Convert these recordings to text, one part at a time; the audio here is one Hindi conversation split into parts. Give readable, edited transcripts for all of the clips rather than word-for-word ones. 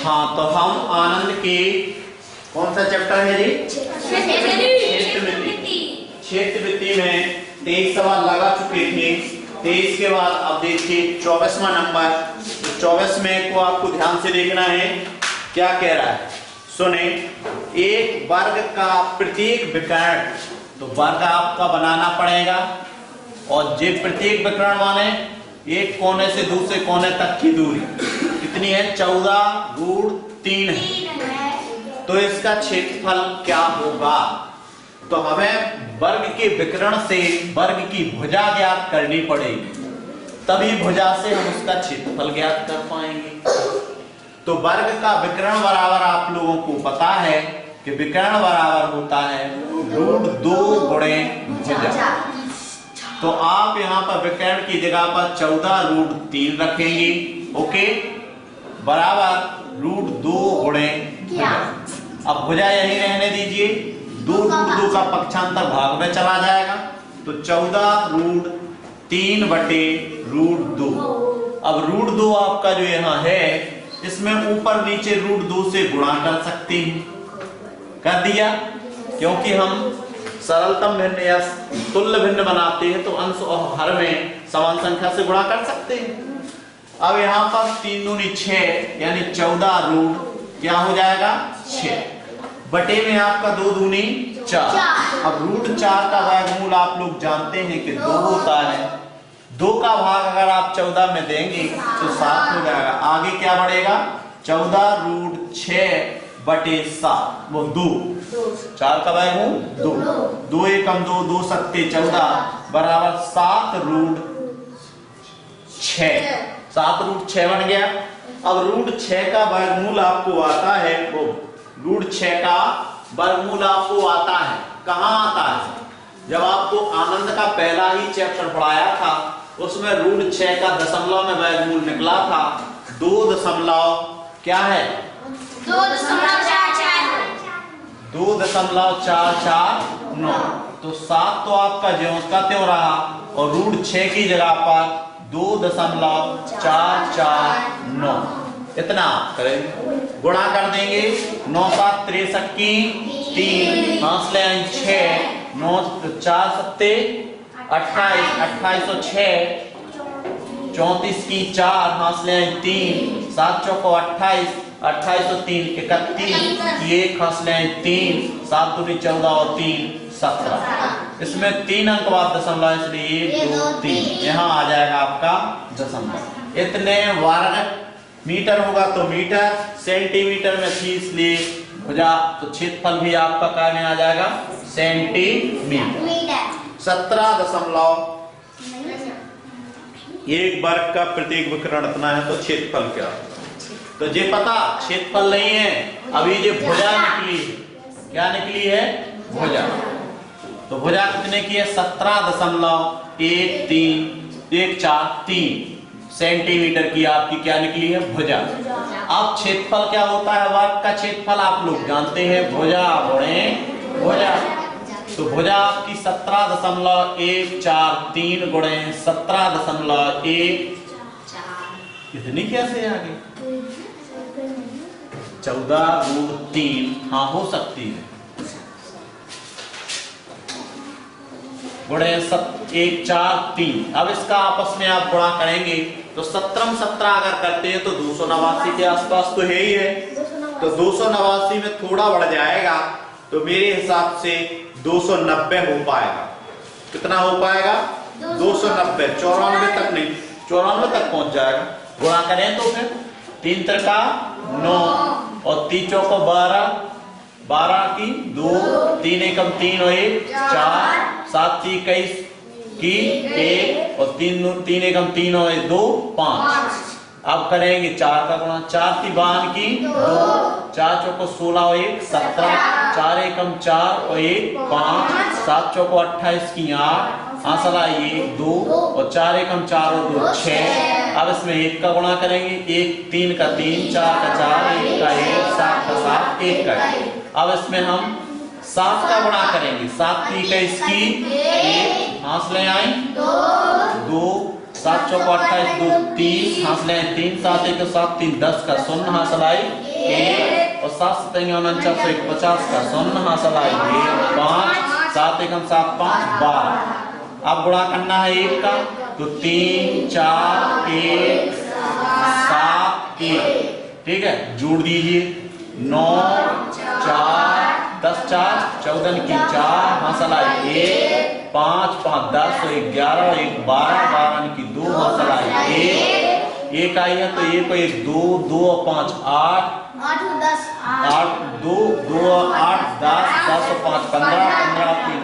हाँ, तो हम आनंद के कौन सा चैप्टर है जी? क्षेत्रवृत्ति में 23 सवाल लगा चुके थे। 23 के बाद अब देखिए 24वां नंबर। 24 में को आपको ध्यान से देखना है क्या कह रहा है। सुने, एक वर्ग का प्रत्येक विकर्ण, तो वर्ग आपका बनाना पड़ेगा और जे प्रत्येक विकर्ण माने एक कोने से दूसरे कोने तक की दूरी कितनी है? 14√3 है। तो इसका क्षेत्रफल क्या होगा? तो हमें वर्ग के विकर्ण से वर्ग की भुजा ज्ञात करनी पड़ेगी, तभी भुजा से हम उसका क्षेत्रफल ज्ञात कर पाएंगे। तो वर्ग का विकर्ण बराबर आप लोगों को पता है कि विकर्ण बराबर होता है √2 गुणे भुजा। तो आप यहाँ पर विकर्ण की जगह पर 14√3 रखेंगे, ओके, बराबर √2 गुणे भुजा। अब भुजा यही रहने दीजिए, 2√2 का पक्षांतर भाग में चला जाएगा, तो 14√3 बटे √2। अब √2 आपका जो यहाँ है, इसमें ऊपर नीचे √2 से गुणा कर सकते हैं। कर दिया, क्योंकि हम सरलतम भिन्न या तुल्य भिन्न बनाते हैं तो अंश और हर में समान संख्या से गुणा कर सकते हैं। अब यहाँ पर 3 दूनी 6 यानी 14 क्या हो जाएगा? 6 बटे में आपका 2 दूनी 4। अब √4 का वर्गमूल आप लोग जानते हैं कि 2 होता है। 2 का भाग अगर आप 14 में देंगे तो 7 हो जाएगा। आगे क्या बढ़ेगा? 14√6 बटे 7, वो 2। 4 का वर्गमूल 2। 2 एकम 2, 2 सत्ते 14 बराबर 7√6। 7√6 बन गया। अब √6 का वर्गमूल आपको आता है, वो √6 का वर्गमूल आपको आता है, कहाँ आता है? जब आपको आनंद का पहला ही चैप्टर पढ़ाया था उसमें √6 का दशमलव में वर्गमूल निकला था 2 क्या है? 2.449। तो 7 तो आपका ज्यों का त्यों रहा और √6 की जगह पर 2.449 इतना करेंगे, गुणा कर देंगे। 9 7 63 की 3 हाथ ले 6, 9 4 सत्ते 28, 28 और 6 34 की 4 हाथ ले 3, 7 चौको 28, 28 और 3 31 की 1 हाथ ले 3, 7 दूनी 14 और 3 17। इसमें 3 अंक बाद दशमलव, इसलिए 1 2 3 यहाँ आ जाएगा आपका दशमलव। इतने वर्ग मीटर होगा तो मीटर, सेंटीमीटर में थी इसलिए भुजा, तो क्षेत्रफल भी आपका काय में आ जाएगा सेंटीमीटर। 17.1 वर्ग का प्रत्येक विकर्ण इतना है, तो क्षेत्रफल क्या? तो ये पता क्षेत्रफल नहीं है, अभी ये भुजा निकली है। क्या निकली है? भुजा। तो भुजा कितने की है? 17.13143 सेंटीमीटर की आपकी क्या निकली है? भुजा। अब क्षेत्रफल क्या होता है? वर्ग का क्षेत्रफल आप लोग जानते हैं, भुजा गुणे भुजा। तो भुजा आपकी 17.143 गुणे 17.1 कितनी कैसे आ गई? 14√3 हाँ हो सकती है, गुणे 143। अब इसका आपस में आप गुणा करेंगे तो 17 17 अगर करते हैं तो 289 के आसपास तो है ही है। तो 289 में थोड़ा बढ़ जाएगा, तो मेरे हिसाब से 290 हो पाएगा। कितना हो पाएगा? 290। 94 तक नहीं, 94 तक पहुंच जाएगा। गुणा करें तो फिर 3 त्रिका 9 और 3 चौको 12, 12 की 2, 3 एकम 3 और 1 4, 7 21 की 1 और 3 एकम 3 और 2 5। अब करेंगे 4 का गुणा, 4 की 12 की 2, 4 चौको 16 और 1 17, 4 एकम 4 और 1 5, 7 चौको 28 की 8 आसला 1 2 और 4 एकम 4 और 2 6। अब इसमें 1 का गुणा करेंगे, 1 3 का 3, 4 का 4, 1 का 1, 7 का 7, 1 का 1। अब इसमें हम 7 का गुणा करेंगे, 7 की 21 की 1 हाथ ले आए 2, 7 चौको 28 2 30 हाथ ले 3, 7 1 7 3 10 का 0 हाथ लाई 1 और 7 सतंगे 49 1 50 का 0 हासिल आएगी 5 7 एकम 7 5 12। अब गुणा करना है 1 का तो 3 4 1 7 1, ठीक है, जोड़ दीजिए 9 4 10 4 14 की 4 हासिल आई 1 5 5 10 11 1 12 12 की 2 हासिल आई 1 आई है तो 1 को 1 2 2 और 5 8 8 2 2 और 8 10 10 और 5 15 15 3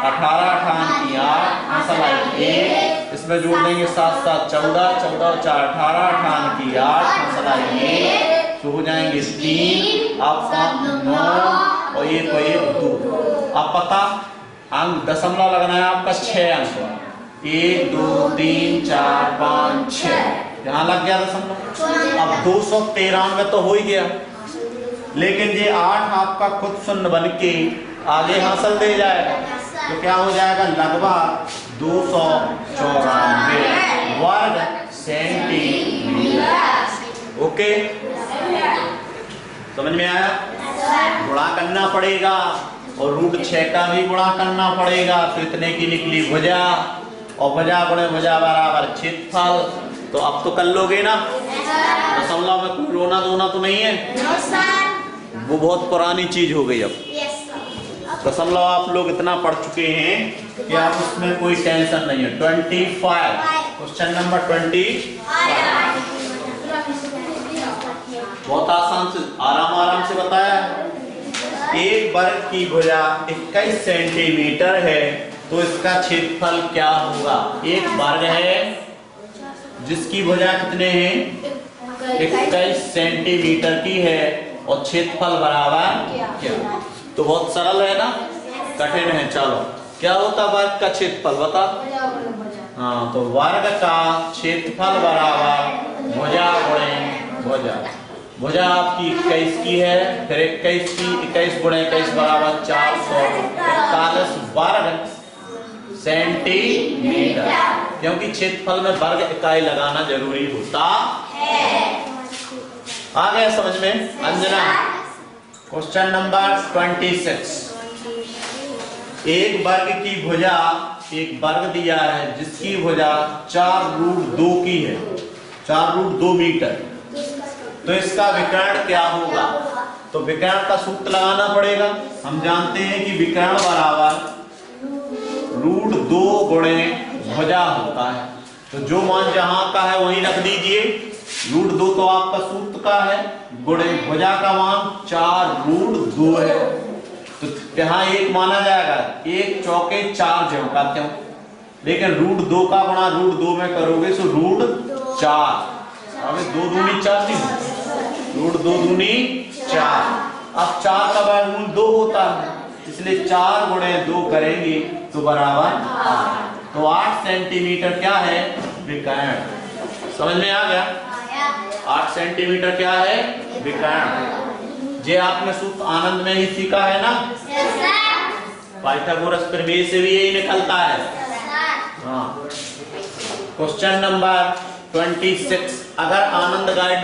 18 18 की 8 हासिल आई 1, इसमें जोड़ देंगे 7 7 14 14 और 4 18 18 की 8 हासिल आई 1 तो हो जाएंगे 3 अब 9 और 1 को 1 2। अब पता अंक दशमलव लगना है आपका 6 अंक 1 2 3 4 5 6 यहाँ लग गया दशमलव। अब 293 तो हो ही गया, लेकिन ये 8 आपका खुद शून्य बन के आगे हासिल दे जाएगा तो क्या हो जाएगा लगभग 294 वर्ग सेंटीमीटर। ओके, समझ में आया? गुणा करना पड़ेगा और √6 का भी गुणा करना पड़ेगा तो इतने की निकली भुजा और भुजा गुणे भुजा बराबर क्षेत्रफल। तो अब तो कर लोगे ना, दशमलव में कोई रोना धोना तो नहीं है, वो बहुत पुरानी चीज हो गई। अब दशमलव आप लोग इतना पढ़ चुके हैं कि आप उसमें कोई टेंशन नहीं है। 25 क्वेश्चन नंबर 25 बहुत आसान से आराम से बताया। एक वर्ग की भुजा 21 सेंटीमीटर है तो इसका क्षेत्रफल क्या होगा? एक वर्ग है जिसकी भुजा कितने हैं 21 सेंटीमीटर की है और क्षेत्रफल बराबर क्या? तो बहुत सरल है ना, कठिन है। चलो क्या होता वर्ग का क्षेत्रफल बता। हाँ, तो वर्ग का क्षेत्रफल बराबर भुजा गुणे भुजा। भुजा आपकी 21 की है, फिर 21 की 21 गुणे 21 बराबर 441 वर्ग सेंटीमीटर, क्योंकि क्षेत्रफल में वर्ग इकाई लगाना जरूरी होता है। आ गया समझ में अंजना? Question number 26। एक वर्ग की भुजा, एक वर्ग दिया है जिसकी भुजा 4√2 की है, 4√2 मीटर, तो इसका विकर्ण क्या होगा? तो विकर्ण का सूत्र लगाना पड़ेगा। हम जानते हैं कि विकर्ण बराबर √2 गुणे भुजा होता है, तो जो मान जहां का है वहीं रख दीजिए। √2 तो आपका सूत्र का है, गुणे भुजा का मान 4√2 है, तो यहाँ 1 माना जाएगा। 1 चौके 4 ज्यों, लेकिन √2 का गुणा √2 में करोगे तो √4, अबे 2 दूनी 4 नहीं, √2 दूनी 4। अब 4 का वर्गमूल 2 होता है, इसलिए 4 गुणे 2 करेंगे तो बराबर 8। तो 8 सेंटीमीटर क्या है विकर्ण। समझ में आ गया? 8 सेंटीमीटर क्या है विकर्ण। जे आपने सूत्र आनंद में ही सीखा है ना, पाइथागोरस प्रमेय से भी यही निकलता है। हाँ, क्वेश्चन नंबर 26। अगर आनंद गाइड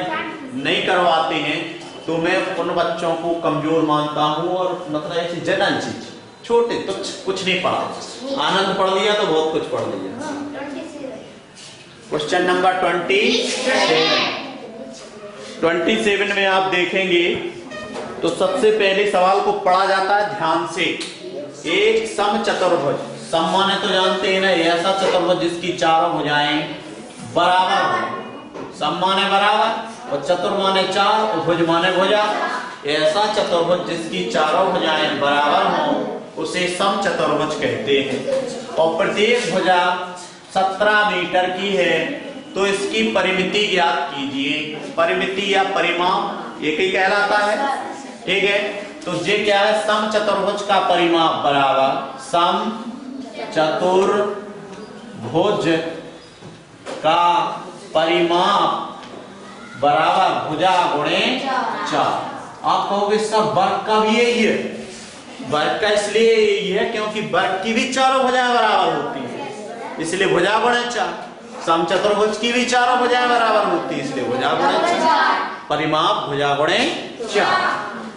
नहीं करवाते हैं तो मैं उन बच्चों को कमजोर मानता हूँ, और मतलब ऐसी जनरल चीज छोटे तो कुछ नहीं पढ़ा, आनंद पढ़ लिया तो बहुत कुछ पढ़ लिया। क्वेश्चन नंबर 27 में आप देखेंगे तो सबसे पहले सवाल को पढ़ा जाता है ध्यान से। एक समचतुर्भुज, सम माने तो जानते हैं ना, ऐसा चतुर्भुज जिसकी चारों भुजाएं बराबर हो। सम माने बराबर और चतुर माने 4 और भुज माने भुजा। ऐसा चतुर्भुज जिसकी चारों भुजाएं बराबर हो उसे समचतुर्भुज कहते हैं। और प्रत्येक भुजा 17 मीटर की है तो इसकी परिमिति ज्ञात कीजिए। परिमिति या परिमाप एक ही कहलाता है, ठीक है। तो ये क्या है? समचतुर्भुज का परिमाप बराबर समचतुर्भुज का परिमाप बराबर भुजा गुणे 4। आप कहोगे सब वर्ग का भी यही है। वर्ग का इसलिए यही है क्योंकि वर्ग की भी चारों भुजाएं बराबर होती है, इसलिए भुजा गुणे 4। समचतुर्भुज की भी चारों भुजाएं बराबर होती है, इसलिए भुजा गुणे 4। परिमाप भुजा गुणे 4।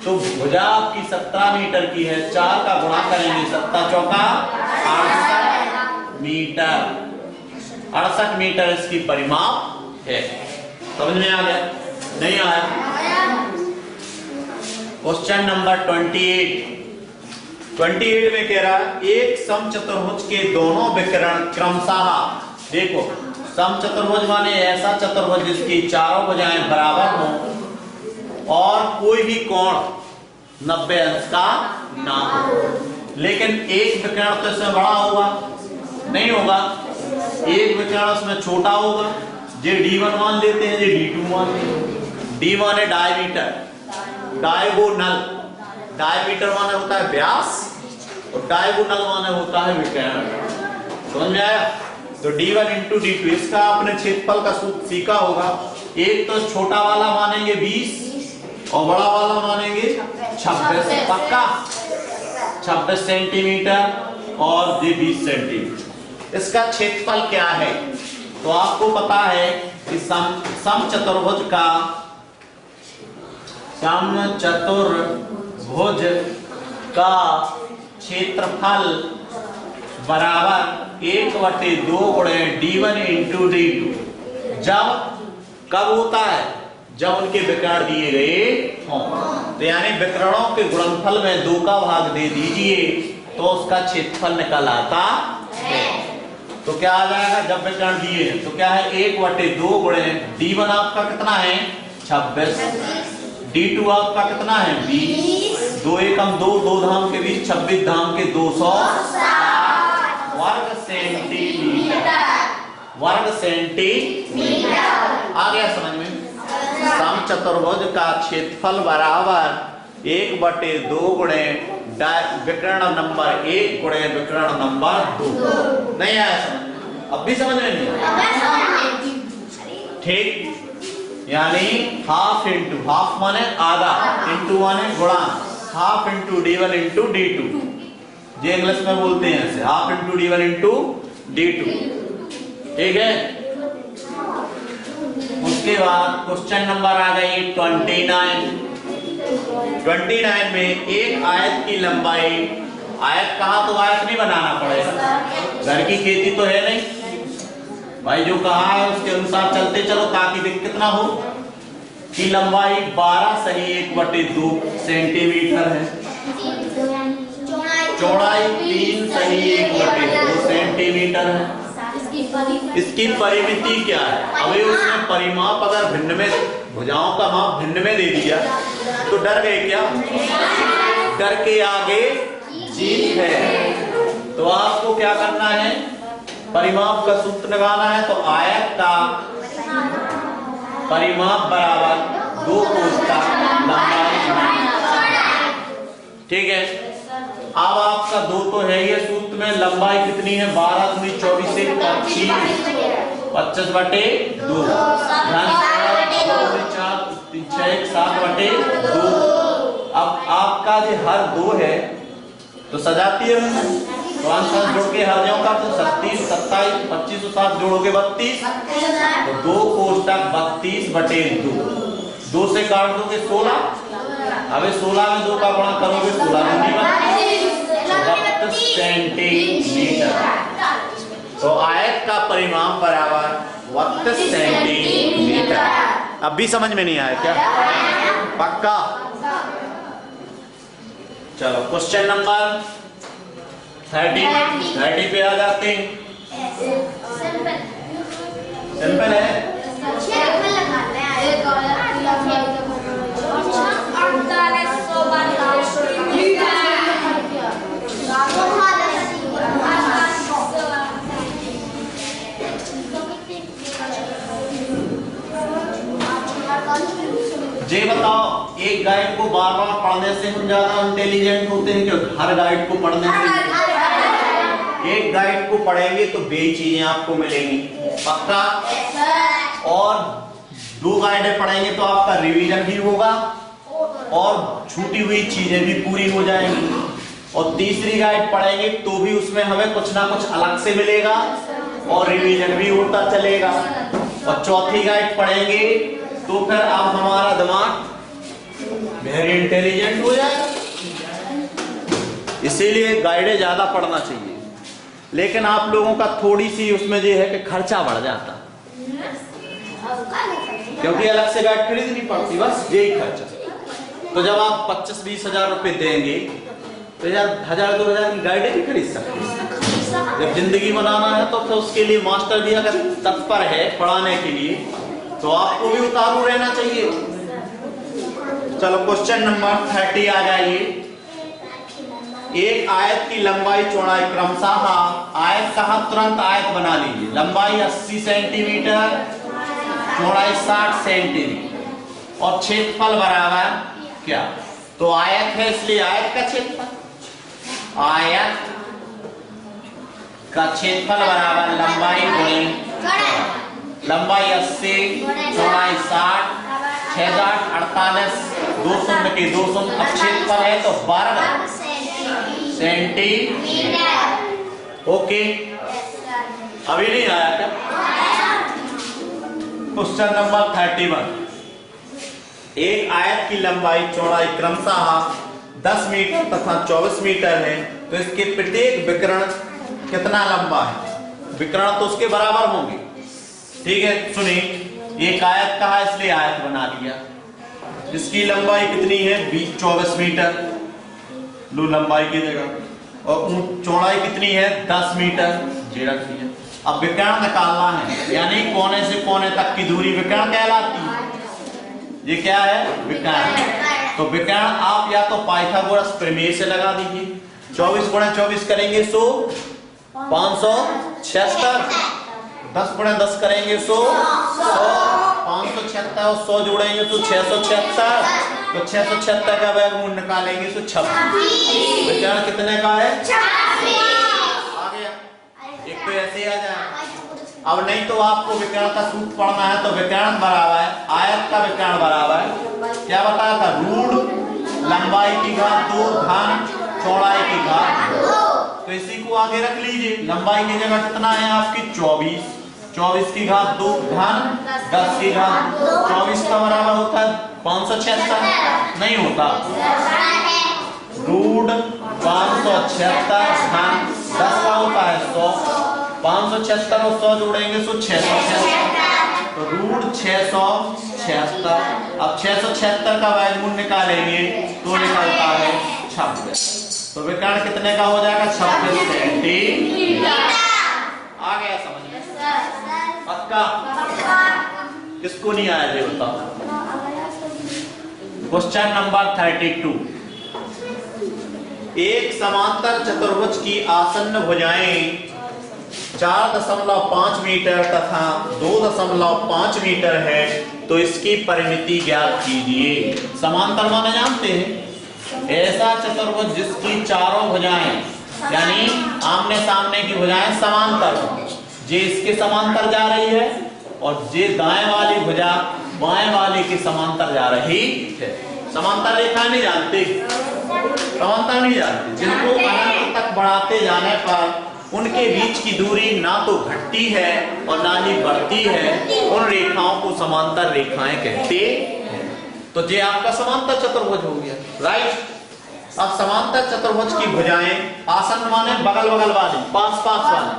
तो भुजा आपकी 17 मीटर की है, 4 का गुणा करेंगे, 7 चौका 68 मीटर। 68 मीटर इसकी परिमाप है। समझ में आ गया? नहीं आया? क्वेश्चन नंबर 28 में कह रहा है एक समचतुर्भुज के दोनों विकर्ण क्रमशः, देखो समचतुर्भुज माने ऐसा चतुर्भुज जिसकी चारों भुजाएं बराबर हों और कोई भी कोण 90 अंश का ना हो, लेकिन एक विकर्ण तो इसमें बड़ा होगा नहीं होगा, एक विकर्ण उसमें छोटा होगा। जे D1 मान लेते हैं, जे D2 मान लेते हैं। D1 है डायमीटर, डायगोनल, डायमीटर माने होता है व्यास और डायगोनल माने होता है विकर्ण। समझ में आया? तो D1 इंटू D2, इसका आपने क्षेत्रफल का सूत्र सीखा होगा। एक तो छोटा वाला मानेंगे 20 और बड़ा वाला मानेंगे 26, पक्का 26 सेंटीमीटर और ये 20 सेंटीमीटर। इसका क्षेत्रफल क्या है? तो आपको पता है कि समचतुर्भुज का क्षेत्रफल बराबर 1/2 गुणे D1 इंटू D2। जब कब होता है? जब उनके विकर्ण दिए गए हों। तो यानी विकर्णों के गुणनफल में 2 का भाग दे दीजिए तो उसका क्षेत्रफल निकल आता है। तो क्या आ जाएगा? जब विकर्ण दिए हैं तो क्या है? 1/2 गुणे D1 आपका कितना है? 26, D2 आपका कितना है? 20, 2 एकम 2, 2 धाम के 20, 26 धाम के 260 वर्ग सेंटीमीटर। वर्ग सेंटीमीटर आ गया समझ में? समचतुर्भुज का क्षेत्रफल बराबर 1/2 गुणे विकर्ण नंबर 1 गुणे विकर्ण नंबर 2। नहीं आया समझ? अब भी समझ में नहीं? ठीक, यानी हाफ इंटू, हाफ माने आधा, इंटू माने गुणा, half into D1 into D2, ये इंग्लिश में बोलते हैं ऐसे, half into D1 into D2। ठीक है? उसके बाद क्वेश्चन नंबर आ गई 29 में एक आयत की लंबाई, आयत कहा तो आयत नहीं बनाना पड़ेगा, घर की खेती तो है नहीं भाई, जो कहा है उसके अनुसार चलते चलो ताकि दिक्कत ना हो। की लंबाई 12 सही 1/2 सेंटीमीटर है, चौड़ाई 3 सही 1/2 सेंटीमीटर है। इसकी परिमिति क्या है? अभी उसने परिमाप अगर भिन्न में, भुजाओं का माप भिन्न में दे दिया तो डर गए क्या? डर के आगे जीत है। तो आपको क्या करना है? परिमाप का सूत्र लगाना है। तो आयत का परिमाप बराबर 2 कोस का लंबाई। ठीक है? अब आपका 2 तो है ये सूत्र में, लंबाई कितनी है? 12 दूनी 24 से 25/2। 7/2। अब आपका जो हर 2 है तो सजाती है, तो आंसर जोड़ के हर जाओ का तो 37, 27, 25 और 7 जोड़ोगे 32, तो 2 कोष्टक 32/2। 2 से काट दोगे 16, अबे 16 में 2 का गुणा करोगे 16 दूनी 32 सेंटीमीटर। तो आयत का परिमाप बराबर 32 सेंटीमीटर। अब भी समझ में नहीं आया क्या? पक्का? चलो क्वेश्चन नंबर 30 पे आ जाते हैं। सिंपल है। ये बताओ, एक गाइड को बार बार पढ़ने से हम ज्यादा इंटेलिजेंट होते हैं कि हर गाइड को पढ़ने से? एक गाइड को पढ़ेंगे तो बे चीजें आपको मिलेंगी, पक्का। और 2 गाइडें पढ़ेंगे तो आपका रिवीजन भी होगा और छूटी हुई चीजें भी पूरी हो जाएंगी। और तीसरी गाइड पढ़ेंगे तो भी उसमें हमें कुछ ना कुछ अलग से मिलेगा और रिवीजन भी होता चलेगा। और चौथी गाइड पढ़ेंगे तो फिर अब हमारा दिमाग वेरी इंटेलिजेंट हो जाएगा। इसीलिए गाइडें ज्यादा पढ़ना चाहिए, लेकिन आप लोगों का थोड़ी सी उसमें ये है कि खर्चा बढ़ जाता, क्योंकि अलग से गाइड खरीदनी पड़ती, बस यही खर्चा। तो जब आप 25-20 हजार रुपए देंगे तो यार 1000-2000 की गाइडें भी खरीद सकते हैं। जब जिंदगी बनाना है तो फिर उसके लिए मास्टर भी अगर तत्पर है पढ़ाने के लिए तो आपको भी उतारू रहना चाहिए। चलो क्वेश्चन नंबर 30 आ जाइए। एक आयत की लंबाई चौड़ाई क्रमशः, आयत कहा तुरंत आयत बना लीजिए। लंबाई 80 सेंटीमीटर, चौड़ाई 60 सेंटीमीटर और क्षेत्रफल बराबर क्या? तो आयत है इसलिए आयत का क्षेत्रफल, आयत का क्षेत्रफल बराबर लंबाई गुणे लंबाई 80, चौड़ाई 60, 6/48, 2 शून्य के 2 शून्य। अब क्षेत्रफल है तो वर्ग सेंटीमीटर। ओके, अभी नहीं आया क्या? Question number 31। एक आयत की लंबाई चौड़ाई क्रमशः 10 मीटर तथा 24 मीटर है, तो इसके प्रत्येक विकर्ण कितना लंबा है? विकर्ण तो उसके बराबर होंगे। ठीक है, सुनिए। एक आयत कहा इसलिए आयत बना लिया। इसकी लंबाई कितनी है? 24 मीटर, लो लंबाई की जगह, और चौड़ाई कितनी है? 10 मीटर, ये रख दिया। अब विकर्ण निकालना है, यानी कोने से कोने तक की दूरी विकर्ण कहलाती है। ये क्या है? विकर्ण। तो विकर्ण आप या तो पाइथागोरस प्रमेय से लगा दीजिए। 24 गुणे 24 करेंगे 100, 576। 10 गुणे 10 करेंगे 100, 576 और 100 जोड़ेंगे तो 676। तो 676 का वर्गमूल निकालेंगे तो 26। विकर्ण कितने का है? 26। आ गया। एक तो ऐसे आ जाए। अब नहीं तो आपको विकर्ण का सूत्र पढ़ना है, तो विकर्ण बराबर है आयत का विकर्ण बराबर क्या बताया था? रूट लंबाई की घात 2 धन चौड़ाई की घात 2। तो इसी को आगे रख लीजिए। लंबाई की जगह कितना है आपकी? 24, 24 की घात 2 धन 10 की घात 24 का बराबर होता है 576? नहीं होता। रूट 576 धन 10 का होता है 100। 576 और 100 जोड़ेंगे तो 676। तो रूट 676। अब 676 का वर्गमूल निकालेंगे तो निकलता है 26। तो विकर्ण कितने का हो जाएगा? 26 सेंटीमीटर। आ गया समझ में? पक्का? किसको नहीं आया ये बताओ। Question number 32। एक समांतर चतुर्भुज की आसन्न भुजाएं 4.5 मीटर तथा 2.5 मीटर है, तो इसकी परिमिति ज्ञात कीजिए। समांतर माने जानते हैं? ऐसा चतुर्भुज जिसकी चारों भुजाएं यानी आमने सामने की भुजाएं समांतर हो। जे इसके समांतर जा रही है और जे दाएं वाली भुजा बाएं वाले के समांतर जा रही है। समांतर रेखा नहीं जानते? समांतर नहीं जानते। जिनको अनंत तक बढ़ाते जाने पर उनके बीच की दूरी ना तो घटती है और ना ही बढ़ती है, उन रेखाओं को समांतर रेखाएं कहते हैं। तो ये आपका समांतर चतुर्भुज हो गया, राइट। अब समांतर चतुर्भुज की भुजाएं आसन्न माने बगल बगल वाली, पास पास वाली।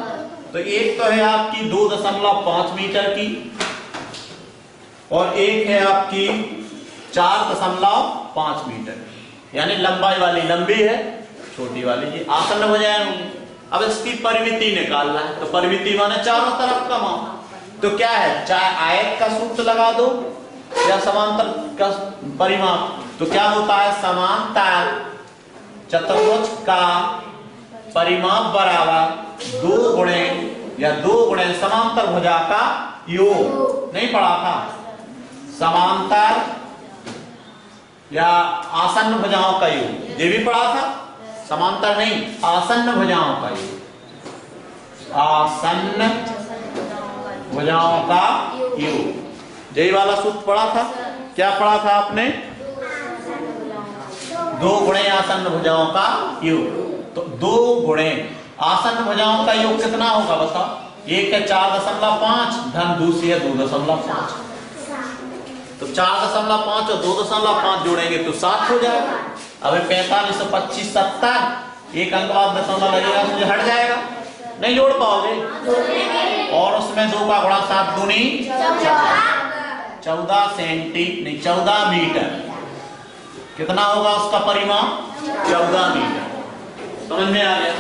तो एक तो है आपकी 2.5 मीटर की और एक है आपकी 4.5 मीटर, यानी लंबाई वाली लंबी है, छोटी वाली ये आसन्न भुजाएं होंगी। अब इसकी परिमिति निकालना है, तो परिमिति माने चारों तरफ का माप। तो क्या है? चाहे आयत का सूत्र लगा दो या समांतर का परिमाप। तो क्या होता है? समांतर चतुर्भुज का परिमाप बराबर 2 गुणे समांतर भुजा का योग। नहीं पढ़ा था? समांतर या आसन्न भुजाओं का योग, ये भी पढ़ा था। समांतर नहीं, आसन्न भुजाओं का योग, आसन्न भुजाओं का योग, यही वाला सूत्र पढ़ा था। क्या पढ़ा था आपने? 2 गुणे आसन्न भुजाओं का योग। तो 2 गुणे आसन्न भुजाओं का योग कितना होगा बताओ? एक है 4.5 धन दूसरी है 2.5। तो 4.5 और 2.5 जोड़ेंगे तो 7 हो जाएगा। अब 45 और 25 70, एक अंक बाद दशमलव लगेगा, मुझे हट जाएगा, नहीं जोड़ पाओगे। और उसमें 2 का गुणा 7 दूनी 14 सेंटी नहीं 14 मीटर। कितना होगा उसका परिमाप? 14 मीटर। समझ में आ गया?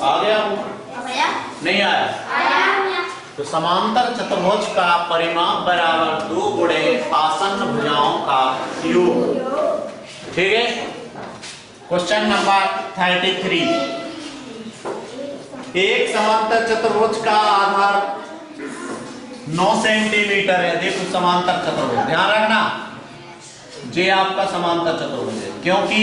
आ गया? नहीं आया? तो समांतर चतुर्भुज का परिमाप बराबर 2 गुणे आसन्न भुजाओं का योग। ठीक है। Question number 33। एक समांतर चतुर्भुज का आधार 9 सेंटीमीटर है। देखो समांतर चतुर्भुज, ध्यान रखना, जे आपका समांतर चतुर्भुज है, क्योंकि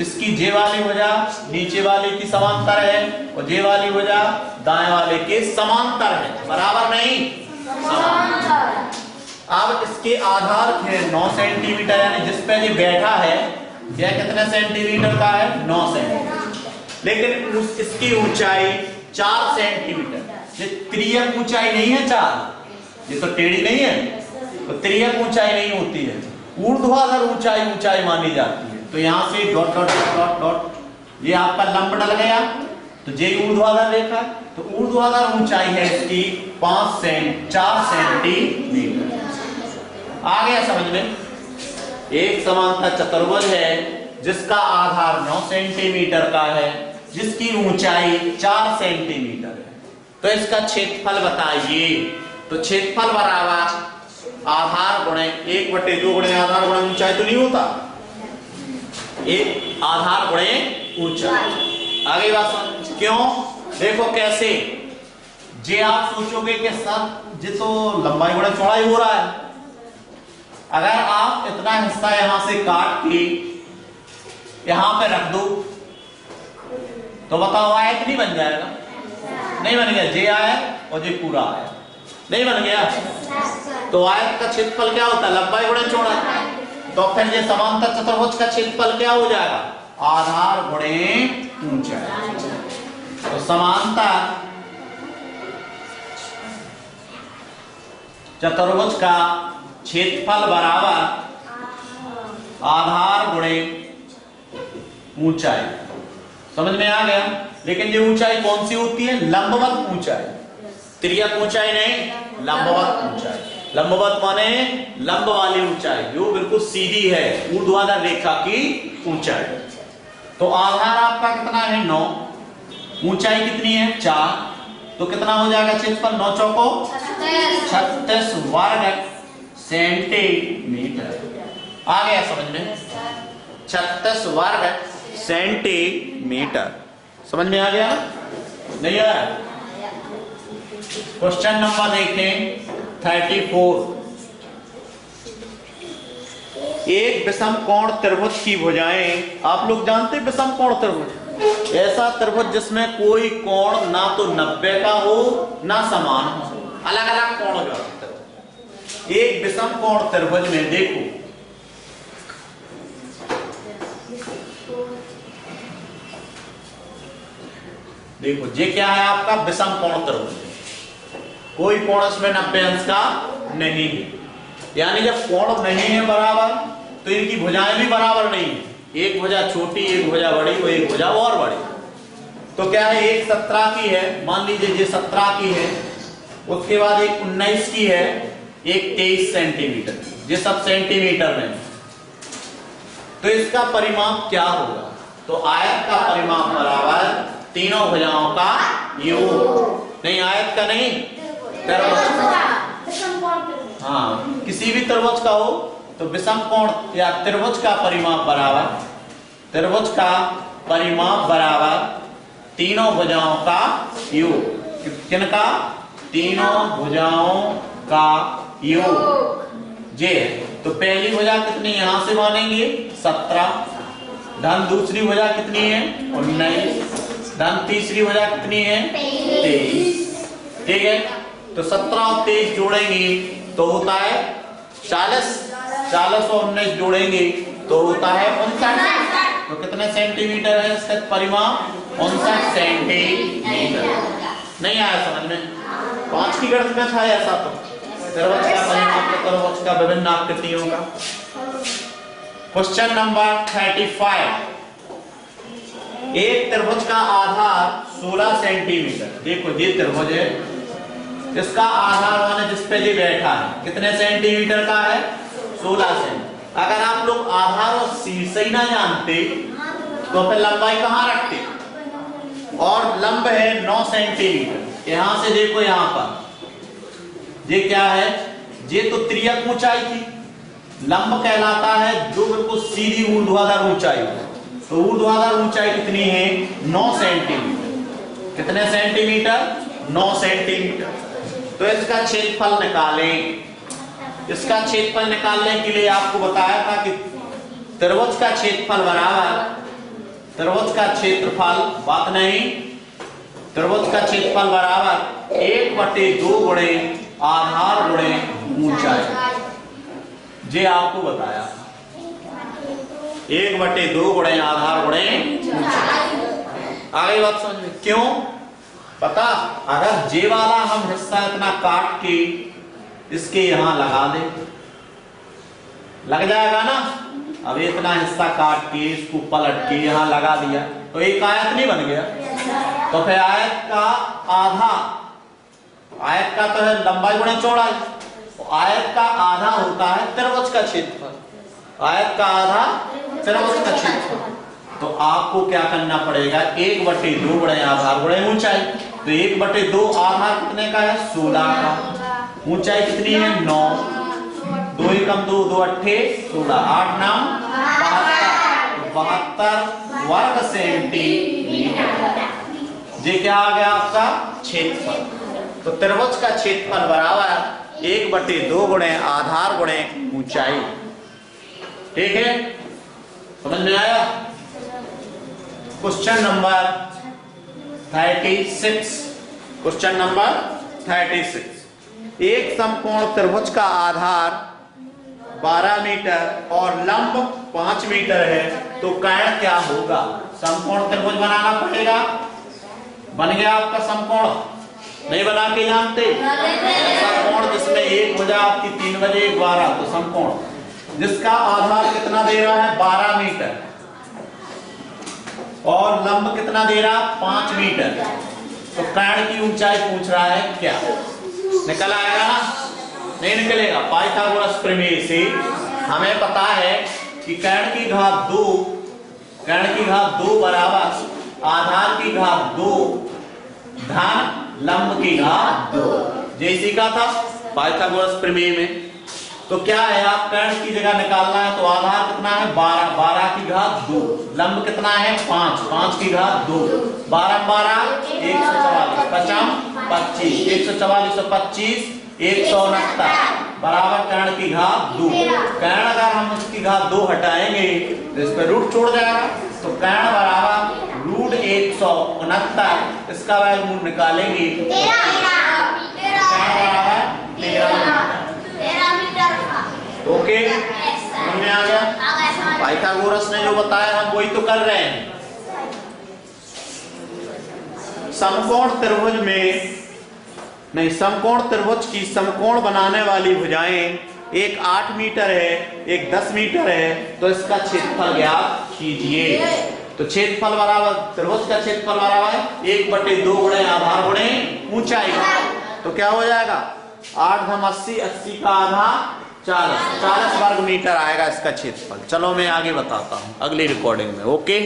इसकी जे वाली भुजा नीचे वाले की समांतर है और जे वाली भुजा दाएं वाले के समांतर है, बराबर नहीं, समांतर। अब इसके आधार है 9 सेंटीमीटर, यानी जिस पे ये बैठा है यह कितने सेंटीमीटर का है? 9 सेंटीमीटर। लेकिन इसकी ऊंचाई 4 सेंटीमीटर। ये त्रियक ऊंचाई नहीं है 4, ये तो टेढ़ी नहीं है, तो त्रियक ऊंचाई नहीं होती है, ऊर्ध्वाधर ऊंचाई मानी जाती है। तो यहां से डॉट डॉट डॉट डॉट ये आपका लंब डल गया, तो जे ऊर्ध्वाधर रेखा, तो ऊर्ध्वाधर ऊंचाई है इसकी 4 सेंटीमीटर। आ गया समझ में? एक समांतर चतुर्भुज है जिसका आधार 9 सेंटीमीटर का है, जिसकी ऊंचाई 4 सेंटीमीटर है। तो इसका क्षेत्रफल बताइए। तो क्षेत्रफल बराबर आधार गुणे 1/2 गुणे आधार गुणे ऊंचाई, तो नहीं होता, एक आधार गुणे ऊंचाई। आगे बात समझ, क्यों? देखो कैसे, जे आप सोचोगे कि सर जे तो लंबाई गुणे चौड़ाई हो रहा है, अगर आप इतना हिस्सा यहां से काट के यहां पे रख दो तो बताओ आयत नहीं बन जाएगा? नहीं बन गया, जे आयत और जे पूरा आयत नहीं बन गया। तो आयत का क्षेत्रफल क्या होता है? लंबाई गुणे चौड़ाई। तो फिर ये समांतर चतुर्भुज का क्षेत्रफल क्या हो जाएगा? आधार गुणे ऊंचाई। तो समांतर चतुर्भुज का क्षेत्रफल बराबर आधार गुणे ऊंचाई। समझ में आ गया? लेकिन ये ऊंचाई कौन सी होती है? लंबवत ऊंचाई, त्रियक ऊंचाई नहीं, लंबवत ऊंचाई। लंबवत माने लंब वाली ऊंचाई, जो बिल्कुल सीधी है, ऊर्ध्वाधर रेखा की ऊंचाई। तो आधार आपका कितना है? 9, ऊंचाई कितनी है? 4, तो कितना हो जाएगा क्षेत्रफल? 9 चौको 36 वर्ग सेंटीमीटर। आ गया समझ में? 36 वर्ग सेंटीमीटर। समझ में आ गया? नहीं आया? क्वेश्चन नंबर देखें 34। एक विषम कोण त्रिभुज की भुजाएं, आप लोग जानते हैं विषम कोण त्रिभुज? ऐसा त्रिभुज जिसमें कोई कोण ना तो 90 का हो ना समान हो, अलग अलग कोण हो जाते हैं। एक विषम कोण त्रिभुज में देखो, देखो ये क्या है आपका? विषम कोण त्रिभुज, कोई कोण इसमें 90 अंश का नहीं है, यानी जब कोण नहीं है बराबर तो इनकी भुजाएं भी बराबर नहीं है। एक भुजा छोटी, एक भुजा बड़ी, और एक भुजा और बड़ी। तो क्या है? एक 17 की है, मान लीजिए ये 17 की है, उसके बाद एक 19 की है, एक 23 सेंटीमीटर, ये सब सेंटीमीटर में। तो इसका परिमाप क्या होगा? तो आयत का परिमाप बराबर तीनों भुजाओं का योग। नहीं, आयत का नहीं, हाँ, किसी भी त्रिभुज का हो तो विषम कोण या त्रिभुज का परिमाप बराबर, त्रिभुज का परिमाप बराबर तीनों भुजाओं का योग। किनका? तीनों भुजाओं का योग। जे तो पहली भुजा कितनी यहां से मानेंगे? 17, धन दूसरी भुजा कितनी है? 19, धन तीसरी भुजा कितनी है? 23। ठीक है, तो 17 और 23 जोड़ेंगे तो होता है 40, 40 और 19 जोड़ेंगे तो होता है 59। तो कितने सेंटीमीटर है इसका परिमाप? 59 सेंटीमीटर। नहीं आया समझ में? 5 की गणित में था ऐसा, तो त्रिभुज का परिमाप तो त्रिभुज का विभिन्न आकृतियों का। Question number 35। एक त्रिभुज का आधार 16 सेंटीमीटर। देखो ये त्रिभुज है, इसका आधार माने जिस पे ये बैठा है कितने सेंटीमीटर का है? 16 सेंटीमीटर। अगर आप लोग आधार और शीर्ष ही ना जानते तो फिर लंबाई कहाँ रखते? और लंब है 9 सेंटीमीटर। यहां से देखो यहां पर ये क्या है? ये तो तिर्यक ऊंचाई थी। लंब कहलाता है जो बिल्कुल सीधी ऊर्ध्वाधर ऊंचाई है। तो ऊर्ध्वाधर ऊंचाई कितनी है? 9 सेंटीमीटर। कितने सेंटीमीटर? 9 सेंटीमीटर। तो इसका क्षेत्रफल निकालें। इसका क्षेत्रफल निकालने के लिए आपको बताया था कि त्रिभुज का क्षेत्रफल बराबर त्रिभुज का क्षेत्रफल, बात नहीं, त्रिभुज का क्षेत्रफल बराबर 1/2 गुणे आधार गुणे ऊंचाई। ये आपको बताया 1/2 गुणे आधार गुणे ऊंचाई। आगे बात समझ में? क्यों पता? अगर जे वाला हम हिस्सा इतना काट के इसके यहां लगा दे, लग जाएगा ना। अब इतना हिस्सा काट के इसको पलट के यहां लगा दिया तो एक आयत नहीं बन गया। तो फिर आयत का आधा, आयत का तो है लंबाई गुणे चौड़ाई, आयत का आधा होता है त्रिभुज का क्षेत्रफल। आयत का आधा त्रिभुज का क्षेत्रफल। तो आपको क्या करना पड़ेगा? 1/2 गुणे आधार गुणे ऊंचाई। तो 1/2 आधार कितने का है? 16 का। ऊंचाई कितनी है? 9। 2 एकम 2, 2 अट्ठे 16, 8 नाम 72 वर्ग सेंटीमीटर। ये क्या आ गया आपका? क्षेत्रफल। तो त्रिभुज का क्षेत्रफल बराबर 1/2 गुणे आधार गुणे ऊंचाई। ठीक है, समझ में आया? Question number 36। Question number 36। एक समकोण त्रिभुज का आधार 12 मीटर और लंब 5 मीटर है तो कोण क्या होगा? समकोण त्रिभुज बनाना पड़ेगा। बन गया आपका समकोण? नहीं बना के जानते? ऐसा कोण जिसमें एक भुजा आपकी 3 बजे 12, तो समकोण जिसका आधार कितना दे रहा है? 12 मीटर और लंब कितना दे रहा? 5 मीटर। तो कोण की ऊंचाई पूछ रहा है क्या? निकल आएगा ना? नहीं निकलेगा। पाइथागोरस प्रमेय से हमें पता है कि कोण की घात 2 बराबर आधार की घात 2 धन लंब की घात 2। जैसी का था पाइथागोरस प्रमेय में। तो क्या है? आप कोण की जगह निकालना है तो आधार कितना है? 12, 12 की घात 2, लंब कितना है? 5, 5 की घात 2, 12 12 144, 50 25, 144 और 25 169 बराबर कोण की घात 2। कोण अगर हम इसकी घात 2 हटाएंगे तो इस पर रूट छोड़ जाएगा। तो कोण बराबर रूट 169, इसका वैल्यू निकालेंगे। ओके, समझ में आ गया? पाइथागोरस ने जो बताया हम वही तो कर रहे हैं। समकोण त्रिभुज में नहीं, समकोण त्रिभुज की समकोण बनाने वाली भुजाएं एक 8 मीटर है, एक 10 मीटर है। तो इसका क्षेत्रफल ज्ञात कीजिए। तो क्षेत्रफल बराबर त्रिभुज का क्षेत्रफल बराबर 1/2 गुणे आधार गुणे ऊंचाई। तो क्या हो जाएगा? 8 × 80, 80 का आधा 40 वर्ग मीटर आएगा इसका क्षेत्रफल। चलो मैं आगे बताता हूं अगली रिकॉर्डिंग में। ओके।